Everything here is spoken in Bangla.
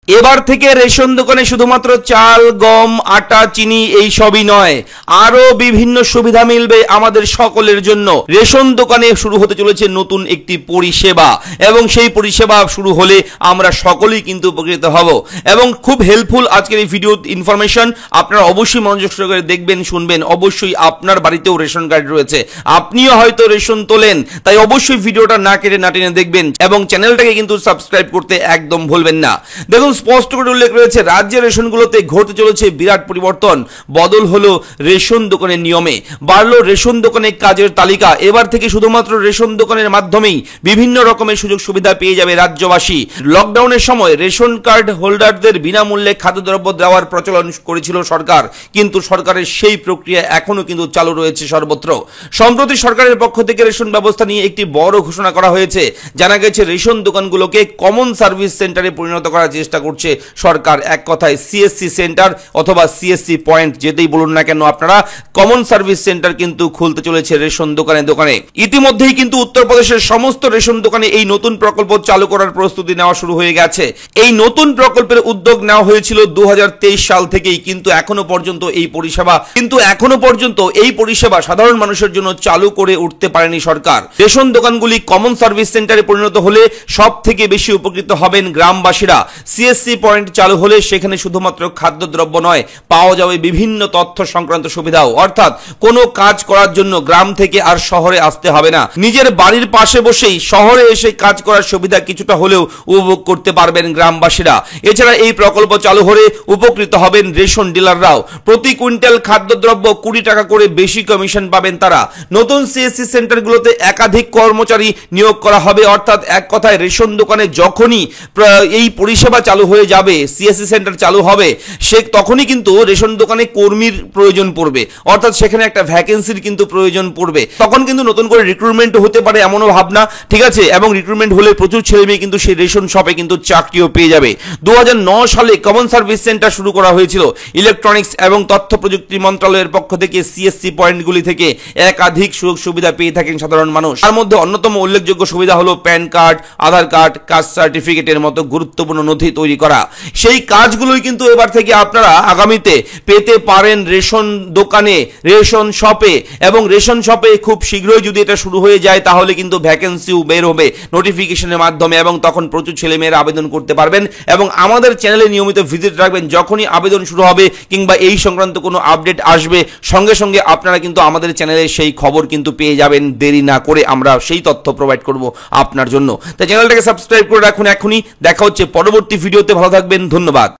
এবার থেকে রেশন দোকানে শুধুমাত্র চাল, গম, আটা, চিনি এই সবই নয়, আরো বিভিন্ন সুবিধা মিলবে আমাদের সকলের জন্য। রেশন দোকানে শুরু হতে চলেছে নতুন একটি পরিষেবা এবং সেই পরিষেবা শুরু হলে আমরা সকলেই কিন্তু উপকৃত হব এবং খুব হেল্পফুল আজকের এই ভিডিও ইনফরমেশন। আপনারা অবশ্যই মনোযোগ সহকারে দেখবেন, শুনবেন। অবশ্যই আপনার বাড়িতেও রেশন কার্ড রয়েছে, আপনিও হয়তো রেশন তোলেন, তাই অবশ্যই ভিডিওটা না কেটে না টেনে দেখবেন এবং চ্যানেলটাকে কিন্তু সাবস্ক্রাইব করতে একদম ভুলবেন না। দেখুন, স্পষ্ট করে উল্লেখ রয়েছে রাজ্যের রেশনগুলোতে ঘটতে চলেছে বিরাট পরিবর্তন। বদল হলো রেশন দোকানের নিয়মে, বাড়লো রেশন দোকানের কাজের তালিকা। এবার থেকে শুধুমাত্র রেশন দোকানের মাধ্যমেই বিভিন্ন রকমের সুযোগ সুবিধা পেয়ে যাবে রাজ্যবাসী। লকডাউনের সময় রেশন কার্ড হোল্ডারদের বিনামূল্যে খাদ্যদ্রব্য দেওয়ার প্রচলন করেছিল সরকার, কিন্তু সরকারের সেই প্রক্রিয়া এখনো কিন্তু চালু রয়েছে সর্বত্র। সম্প্রতি সরকারের পক্ষ থেকে রেশন ব্যবস্থা নিয়ে একটি বড় ঘোষণা করা হয়েছে। জানা গেছে রেশন দোকানগুলোকে কমন সার্ভিস সেন্টারে পরিণত করার চেষ্টা করছে সরকার। এক কথায় সিএসসি সেন্টার অথবা সিএসসি পয়েন্ট যেতেই বলুন না কেন আপনারা, কমন সার্ভিস সেন্টার কিন্তু খুলতে চলেছে রেশন দোকানে দোকানে। ইতিমধ্যেই কিন্তু উত্তরপ্রদেশের সমস্ত রেশন দোকানে এই নতুন প্রকল্প চালু করার প্রস্তুতি নেওয়া শুরু হয়ে গেছে। এই নতুন প্রকল্পের উদ্যোগ নেওয়া হয়েছিল 2023 সাল থেকেই, কিন্তু এখনো পর্যন্ত এই পরিষেবা সাধারণ মানুষের জন্য চালু করে উঠতে পারেনি সরকার। রেশন দোকানগুলি কমন সার্ভিস সেন্টারে পরিণত হলে সব থেকে বেশি উপকৃত হবেন গ্রামবাসীরা। সিএসসি পয়েন্ট চালু হলে সেখানে শুধুমাত্র খাদ্যদ্রব্য নয়, পাওয়া যাবে বিভিন্ন তথ্য সংক্রান্ত সুবিধাও। অর্থাৎ কোনো কাজ করার জন্য গ্রাম থেকে আর শহরে আসতে হবে না, নিজের বাড়ির পাশে বসেই শহরে এসে কাজ করার সুবিধা কিছুটা হলেও উপভোগ করতে পারবেন গ্রামবাসীরা। এছাড়া এই প্রকল্প চালু হলে উপকৃত হবেন রেশন ডিলাররাও। প্রতি কুইন্টাল খাদ্যদ্রব্য 20 টাকা করে বেশি কমিশন পাবেন তারা। নতুন সিএসসি সেন্টারগুলোতে একাধিক কর্মচারী নিয়োগ করা হবে। অর্থাৎ এক কথায় রেশন দোকানে যখনই এই পরিষেবা চালু হয়ে যাবে, সিএসসি সেন্টার চালু হবে, সে তখনই কিন্তু রেশন দোকানে কর্মীর প্রয়োজন পড়বে। অর্থাৎ সেখানে একটা ভ্যাকেন্সির কিন্তু প্রয়োজন পড়বে। তখন কিন্তু নতুন করে রিক্রুটমেন্ট হতে পারে এমনও ভাবনা, ঠিক আছে? এবং রিক্রুটমেন্ট হলে প্রচুর ছেলে মেয়ে কিন্তু সেই রেশন শপে কিন্তু চাকরিও পেয়ে যাবে। 2009 সালে কমন সার্ভিস সেন্টার শুরু করা হয়েছিল। ইলেকট্রনিক্স এবং তথ্য প্রযুক্তি মন্ত্রণালয়ের পক্ষ থেকে সিএসসি পয়েন্টগুলি থেকে একাধিক সুযোগ সুবিধা পেয়ে থাকেন সাধারণ মানুষ। তার মধ্যে অন্যতম উল্লেখযোগ্য সুবিধা হলো প্যান কার্ড, আধার কার্ড, কাস্ট সার্টিফিকেটের মতো গুরুত্বপূর্ণ নথি তৈরি করা। সেই কাজগুলোই কিন্তু এবার থেকে আপনারা আগামীতে পেতে পারেন রেশন দোকানে, রেশন শপে। এবং রেশন শপে খুব শীঘ্রই যদি এটা শুরু হয়ে যায় তাহলে কিন্তু ভ্যাকেন্সিও বের হবে নোটিফিকেশনের মাধ্যমে এবং তখন প্রচুর ছেলেমেয়েরা আবেদন করতে পারবেন। এবং আমাদের চ্যানেলে নিয়মিত ভিজিট রাখবেন, যখনই আবেদন শুরু হবে কিংবা এই সংক্রান্ত কোনো আপডেট আসবে সঙ্গে সঙ্গে আপনারা কিন্তু আমাদের চ্যানেলে সেই খবর কিন্তু পেয়ে যাবেন। দেরি না করে আমরা সেই তথ্য প্রোভাইড করব আপনার জন্য। তাই চ্যানেলটাকে সাবস্ক্রাইব করে রাখুন এখনই। দেখা হচ্ছে পরবর্তী ভিডিওতে। ভালো থাকবেন, ধন্যবাদ।